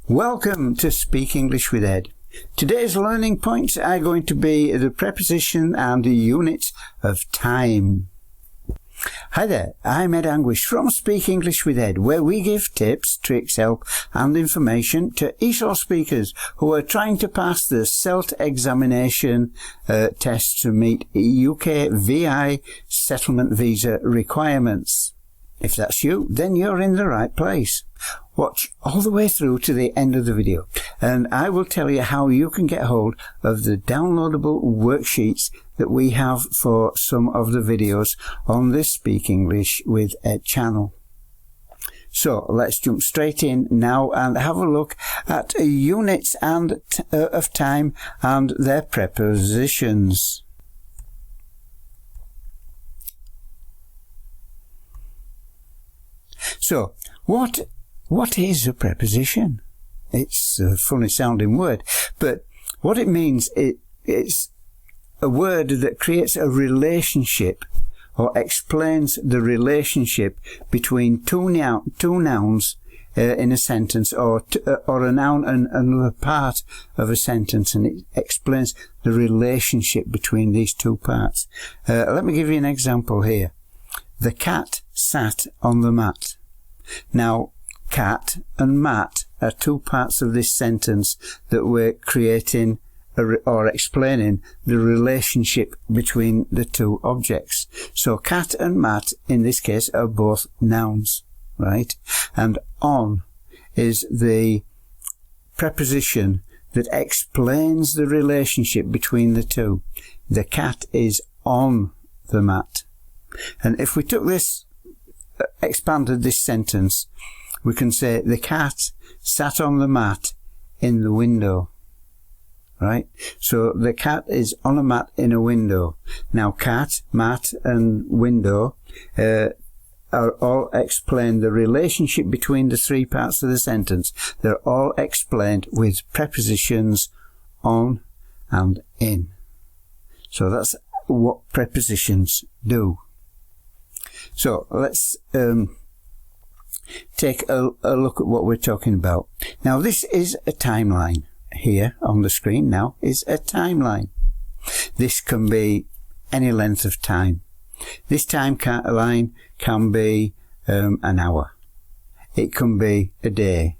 Welcome to Speak English with Ed. Today's learning points are going to be the preposition and the units of time. Hi there, I'm Ed Anguish from Speak English with Ed, where we give tips, tricks, help and information to ESOL speakers who are trying to pass the SELT examination test to meet UK VI settlement visa requirements. If that's you, then you're in the right place. Watch all the way through to the end of the video, and I will tell you how you can get hold of the downloadable worksheets that we have for some of the videos on this Speak English with Ed channel. So let's jump straight in now and have a look at units and of time and their prepositions. So, what is a preposition? It's a funny sounding word, but what it means, it's a word that creates a relationship or explains the relationship between two nouns in a sentence, or a noun and another part of a sentence, and it explains the relationship between these two parts. Let me give you an example here. The cat sat on the mat. Now, cat and mat are two parts of this sentence that we're creating or explaining the relationship between the two objects. So cat and mat in this case are both nouns, right? And on is the preposition that explains the relationship between the two. The cat is on the mat. And if we took this, expanded this sentence, we can say the cat sat on the mat in the window, right? So the cat is on a mat in a window. Now cat, mat and window are all explained, the relationship between the three parts of the sentence. They're all explained with prepositions on and in. So that's what prepositions do. So let's take a look at what we're talking about. Now this is a timeline. Here on the screen now is a timeline. This can be any length of time. This timeline can be an hour. It can be a day.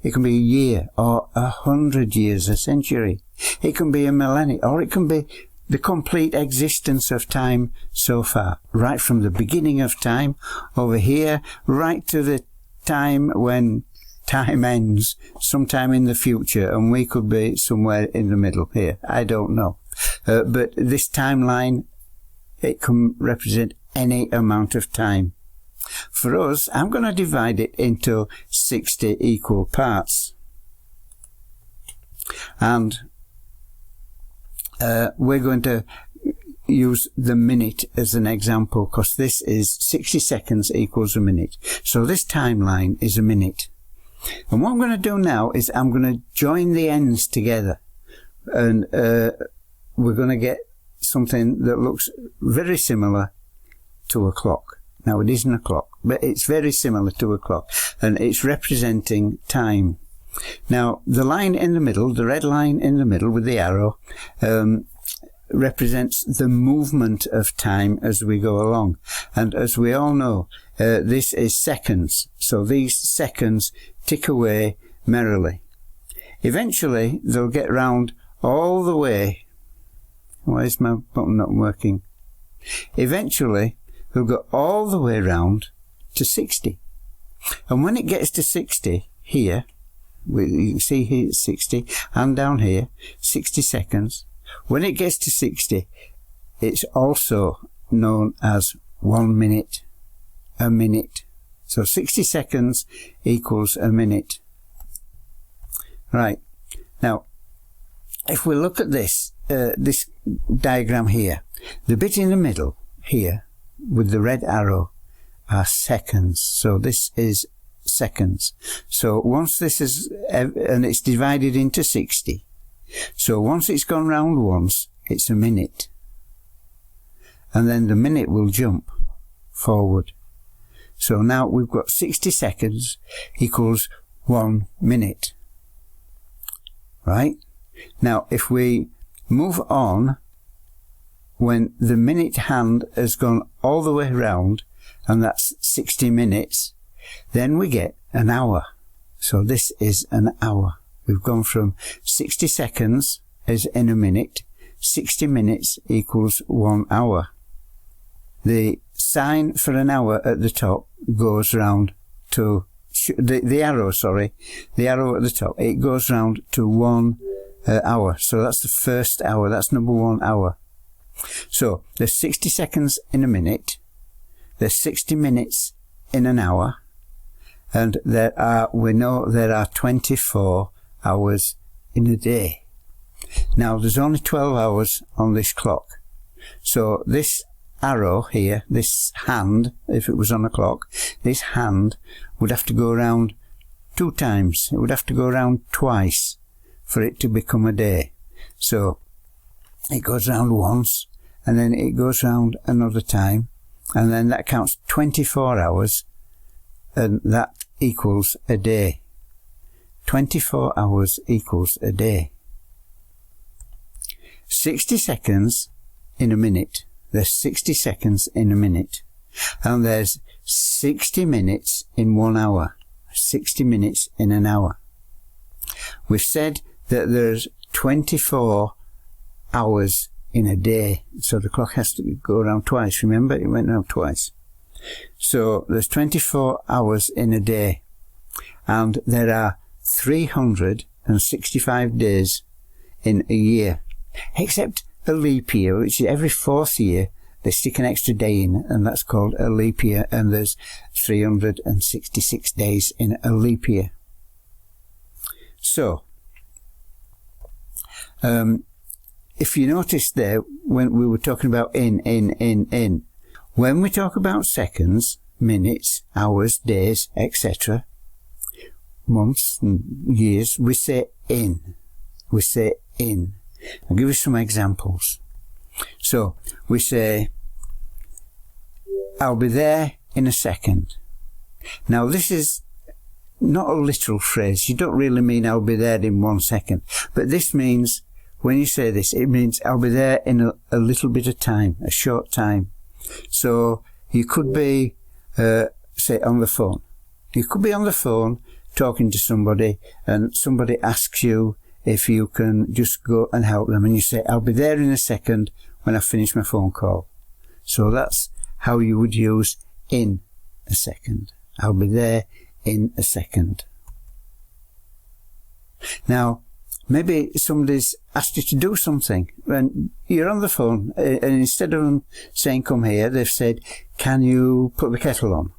It can be a year or 100 years, a century. It can be a millennium, or it can be the complete existence of time so far, right from the beginning of time over here, right to the time when time ends, sometime in the future, and we could be somewhere in the middle here. I don't know. But this timeline, it can represent any amount of time. For us, I'm going to divide it into 60 equal parts. And we're going to use the minute as an example, because this is 60 seconds equals a minute. So this timeline is a minute. And what I'm going to do now is I'm going to join the ends together, and we're going to get something that looks very similar to a clock. Now it isn't a clock, but it's very similar to a clock, and it's representing time. Now, the line in the middle, the red line in the middle with the arrow, represents the movement of time as we go along. And as we all know, this is seconds. So these seconds tick away merrily. Eventually, they'll get round all the way. Why is my button not working? Eventually, they'll go all the way round to 60. And when it gets to 60, here, you can see here it's 60, and down here 60 seconds. When it gets to 60, it's also known as 1 minute, a minute. So 60 seconds equals a minute. Right, now if we look at this this diagram here, the bit in the middle here with the red arrow are seconds. So this is seconds. So once this is, and it's divided into 60, so once it's gone round once, it's a minute, and then the minute will jump forward. So now we've got 60 seconds equals 1 minute. Right? Now, if we move on, when the minute hand has gone all the way around, and that's 60 minutes, then we get an hour. So this is an hour. We've gone from 60 seconds as in a minute, 60 minutes equals 1 hour. The sign for an hour at the top goes round to, the arrow at the top, it goes round to 1 hour. So that's the first hour, that's number 1 hour. So there's 60 seconds in a minute, there's 60 minutes in an hour, and we know there are 24 hours in a day. Now there's only 12 hours on this clock. So this arrow here, this hand, if it was on a clock, this hand would have to go around 2 times. It would have to go around twice for it to become a day. So it goes round once, and then it goes round another time, and then that counts 24 hours, and that equals a day. 24 hours equals a day. 60 seconds in a minute. There's 60 seconds in a minute. And there's 60 minutes in 1 hour. 60 minutes in an hour. We've said that there's 24 hours in a day. So the clock has to go around twice. Remember, it went around twice. So there's 24 hours in a day. And there are 365 days in a year. Except a leap year, which is every 4th year they stick an extra day in, and that's called a leap year, and there's 366 days in a leap year. So, if you notice there, when we were talking about in, when we talk about seconds, minutes, hours, days, etc., months and years, we say in. We say in. I'll give you some examples. So, we say, I'll be there in a second. Now, this is not a literal phrase. You don't really mean I'll be there in 1 second. But this means, when you say this, it means I'll be there in a little bit of time, a short time. So, you could be, say, on the phone. You could be on the phone talking to somebody, and somebody asks you if you can just go and help them, and you say, I'll be there in a second when I finish my phone call. So that's how you would use in a second. I'll be there in a second. Now, maybe somebody's asked you to do something, and you're on the phone, and instead of them saying, come here, they've said, can you put the kettle on?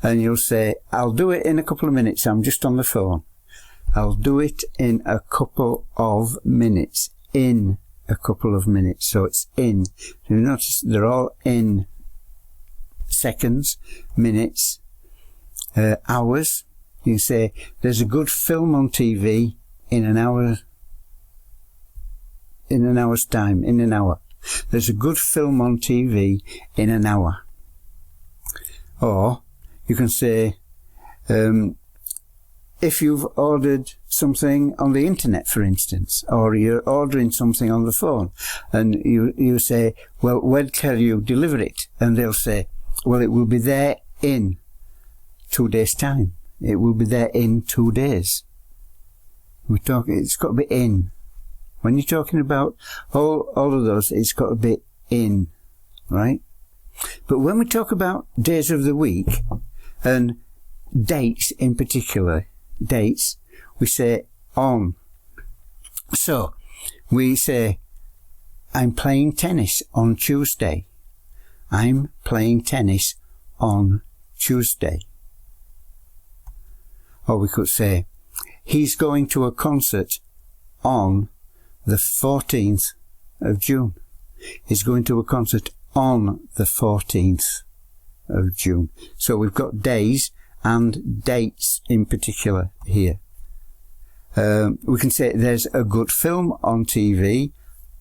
And you'll say, I'll do it in a couple of minutes, I'm just on the phone. I'll do it in a couple of minutes. In a couple of minutes. So it's in. You notice they're all in seconds, minutes, hours. You say, there's a good film on TV in an hour. In an hour's time. In an hour. There's a good film on TV in an hour. Or you can say, if you've ordered something on the internet, for instance, or you're ordering something on the phone, and you say, well, when can you deliver it? And they'll say, well, it will be there in 2 days' time. It will be there in 2 days. It's got to be in. When you're talking about all of those, it's got to be in, right? But when we talk about days of the week, and dates in particular, dates, we say on. So, we say, I'm playing tennis on Tuesday. I'm playing tennis on Tuesday. Or we could say, he's going to a concert on the 14th of June. He's going to a concert on the 14th of June. So we've got days and dates in particular here. We can say there's a good film on TV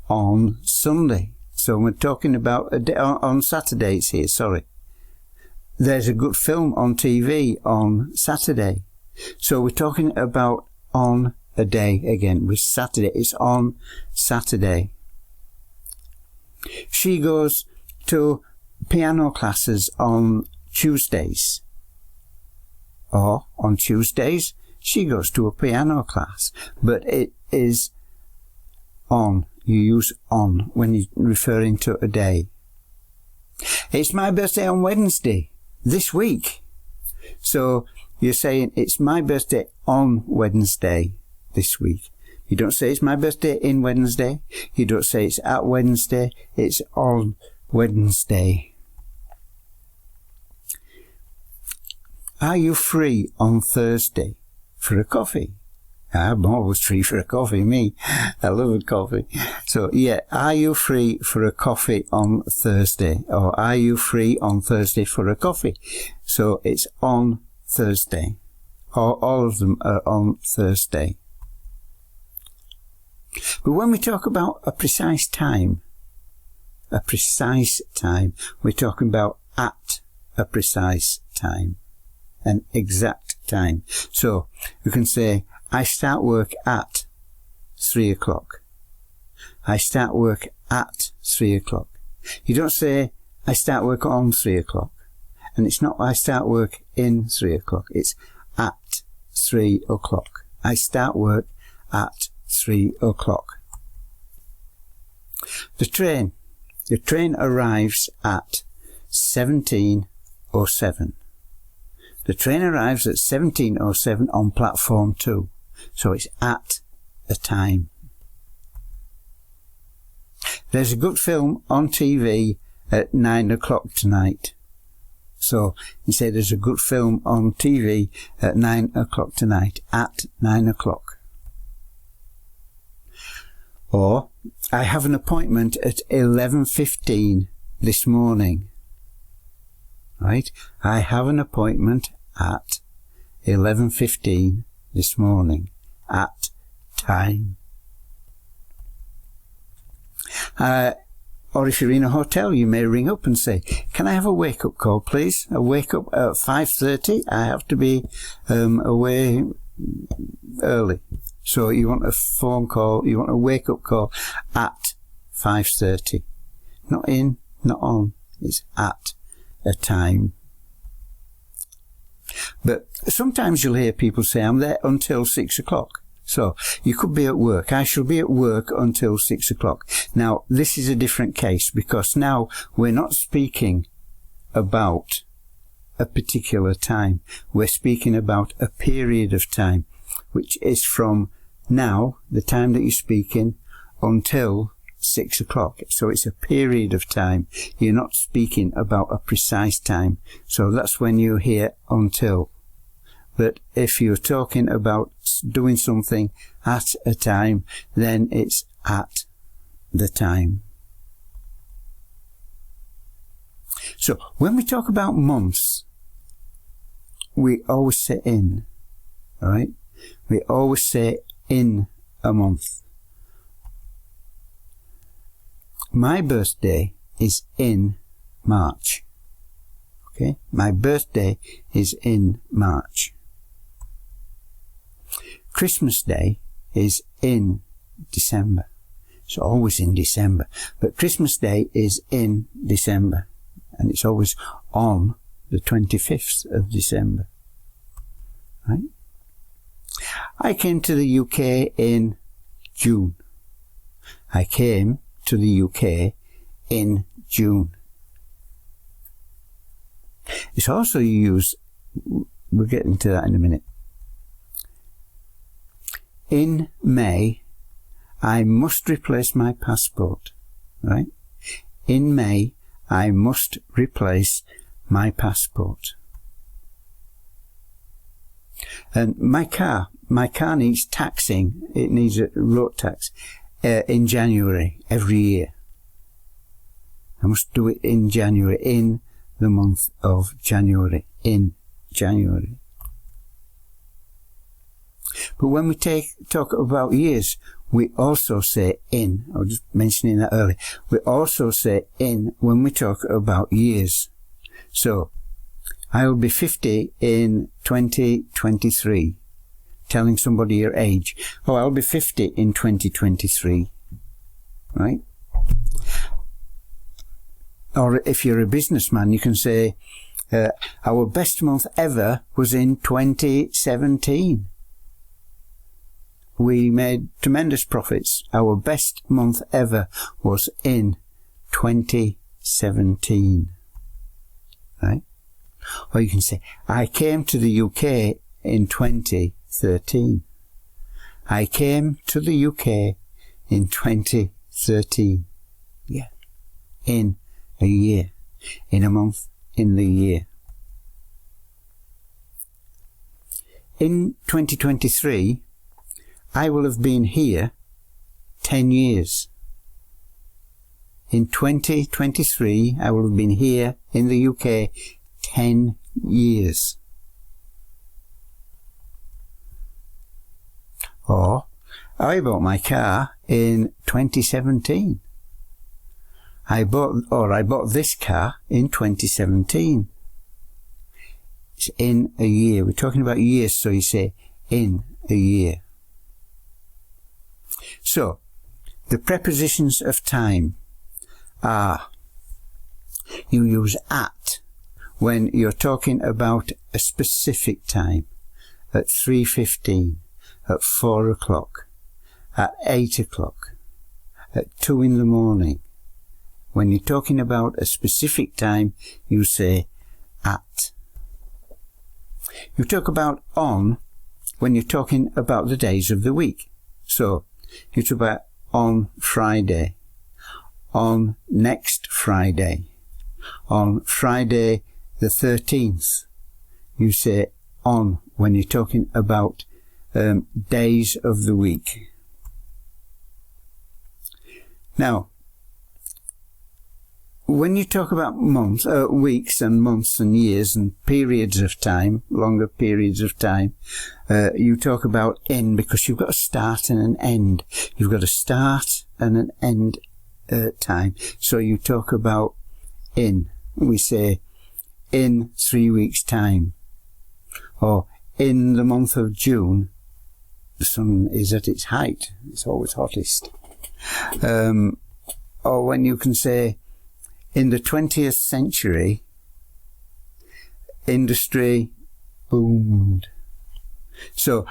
on Sunday. So we're talking about on Saturdays here, sorry. There's a good film on TV on Saturday. So we're talking about on a day again. With Saturday, it's on Saturday. She goes to piano classes on Tuesdays. Or on Tuesdays, she goes to a piano class. But it is on. You use on when you're referring to a day. It's my birthday on Wednesday this week. So you're saying it's my birthday on Wednesday this week. You don't say it's my birthday in Wednesday. You don't say it's at Wednesday. It's on Wednesday. Are you free on Thursday for a coffee? I'm always free for a coffee, me. I love a coffee. So, yeah, are you free for a coffee on Thursday? Or are you free on Thursday for a coffee? So, it's on Thursday. All of them are on Thursday. But when we talk about a precise time, we're talking about at a precise time, an exact time. So, you can say, I start work at 3 o'clock. I start work at 3 o'clock. You don't say, I start work on 3 o'clock. And it's not, I start work in 3 o'clock. It's at 3 o'clock. I start work at 3 o'clock. The train arrives at 17:07. The train arrives at 17:07 on platform 2. So it's at a time. There's a good film on TV at 9 o'clock tonight. So you say there's a good film on TV at 9 o'clock tonight, at 9 o'clock. Or, I have an appointment at 11:15 this morning. Right? I have an appointment at 11:15 this morning, at time. Or if you're in a hotel, you may ring up and say, can I have a wake-up call, please? I wake up at 5:30. I have to be away early. So you want a phone call, you want a wake-up call at 5:30. Not in, not on. It's at a time. But sometimes you'll hear people say, I'm there until 6 o'clock. So you could be at work. I shall be at work until 6 o'clock. Now, this is a different case because now we're not speaking about a particular time. We're speaking about a period of time, which is from now, the time that you're speaking, until 6 o'clock. So it's a period of time. You're not speaking about a precise time. So that's when you hear until. But if you're talking about doing something at a time, then it's at the time. So when we talk about months, we always say in, right? We always say in a month. My birthday is in March. Okay? My birthday is in March. Christmas Day is in December. It's always in December. But Christmas Day is in December. And it's always on the 25th of December. Right? I came to the UK in June. I came to the UK in June. It's also used, we'll get into that in a minute. In May, I must replace my passport. Right? In May, I must replace my passport. And my car needs taxing. It needs a road tax in January every year. I must do it in January, in the month of January, in January. But when we talk about years, we also say in. I was just mentioning that earlier. We also say in when we talk about years. So, I'll be 50 in 2023. Telling somebody your age. Oh, I'll be 50 in 2023. Right? Or if you're a businessman, you can say, our best month ever was in 2017. We made tremendous profits. Our best month ever was in 2017. Right? Or you can say, I came to the UK in 2013. I came to the UK in 2013. Yeah. In a year. In a month. In the year. In 2023, I will have been here 10 years. In 2023, I will have been here in the UK 10 years. Or, I bought my car in 2017. I bought this car in 2017. It's in a year. We're talking about years, so you say in a year. So, the prepositions of time are, you use at when you're talking about a specific time, at 3:15, at 4 o'clock, at 8 o'clock, at 2 in the morning. When you're talking about a specific time, you say at. You talk about on when you're talking about the days of the week. So, you talk about on Friday, on next Friday, on Friday the 13th. You say on when you're talking about days of the week. Now, when you talk about months, weeks and months and years and periods of time, longer periods of time, you talk about in because you've got a start and an end. You've got a start and an end time. So you talk about in. We say in 3 weeks' time. Or in the month of June, the sun is at its height. It's always hottest. Or when you can say, in the 20th century, industry boomed. So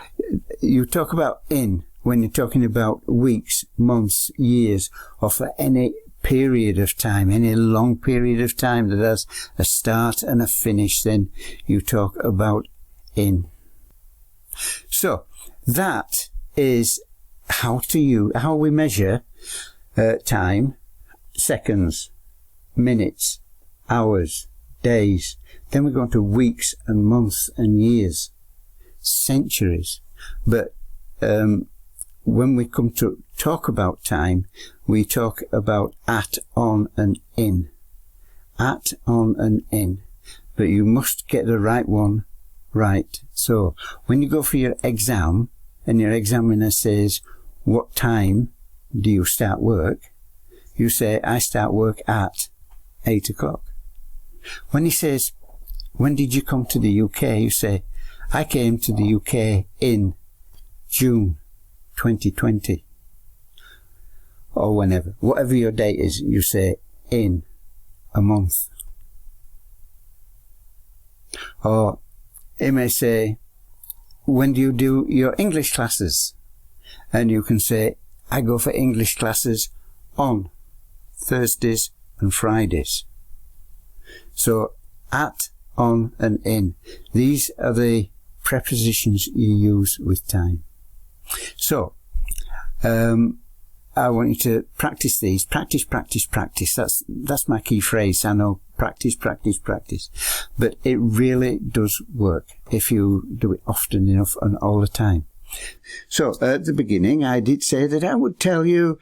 you talk about in when you're talking about weeks, months, years, or for any period of time, any long period of time that has a start and a finish, then you talk about in. So that is how we measure time, seconds, minutes, hours, days. Then we go on to weeks and months and years, centuries. But when we come to talk about time, we talk about at, on and in. At, on and in. But you must get the right one right. So when you go for your exam and your examiner says, what time do you start work? You say, I start work at 8 o'clock. When he says, when did you come to the UK? You say, I came to the UK in June 2020. Or whenever. Whatever your date is, you say in a month. Or he may say, when do you do your English classes? And you can say, I go for English classes on Thursdays and Fridays. So at, on and in. These are the prepositions you use with time. So I want you to practice these. Practice, practice, practice. That's my key phrase. I know, practice, practice, practice. But it really does work if you do it often enough and all the time. So at the beginning I did say that I would tell you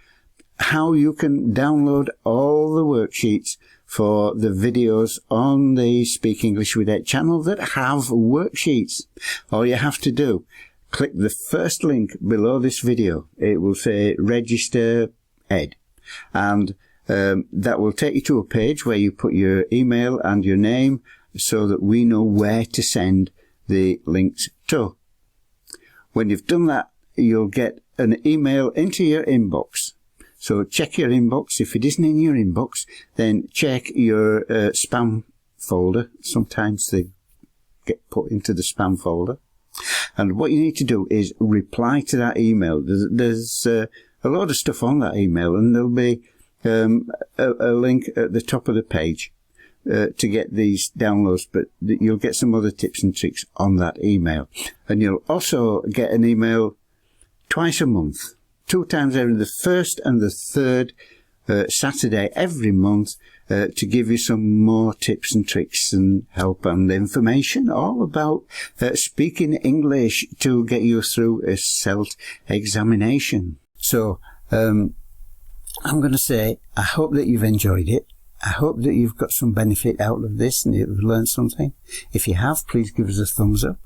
how you can download all the worksheets for the videos on the Speak English with Ed channel that have worksheets. All you have to do, click the first link below this video. It will say Register Ed. And that will take you to a page where you put your email and your name so that we know where to send the links to. When you've done that, you'll get an email into your inbox. So check your inbox. If it isn't in your inbox, then check your spam folder. Sometimes they get put into the spam folder. And what you need to do is reply to that email. There's a lot of stuff on that email, and there'll be a link at the top of the page to get these downloads, but you'll get some other tips and tricks on that email. And you'll also get an email twice a month, 2 times every, the first and the third Saturday every month, to give you some more tips and tricks and help and information all about speaking English to get you through a SELT examination. So I'm going to say, I hope that you've enjoyed it. I hope that you've got some benefit out of this and you've learned something. If you have, please give us a thumbs up.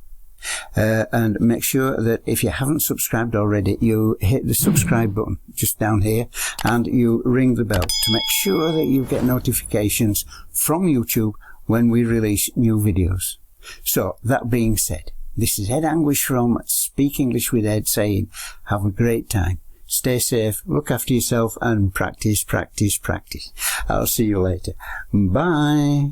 And make sure that if you haven't subscribed already, you hit the subscribe button just down here and you ring the bell to make sure that you get notifications from YouTube when we release new videos. So, that being said, this is Ed Anguish from Speak English with Ed saying, have a great time. Stay safe, look after yourself, and practice, practice, practice. I'll see you later. Bye.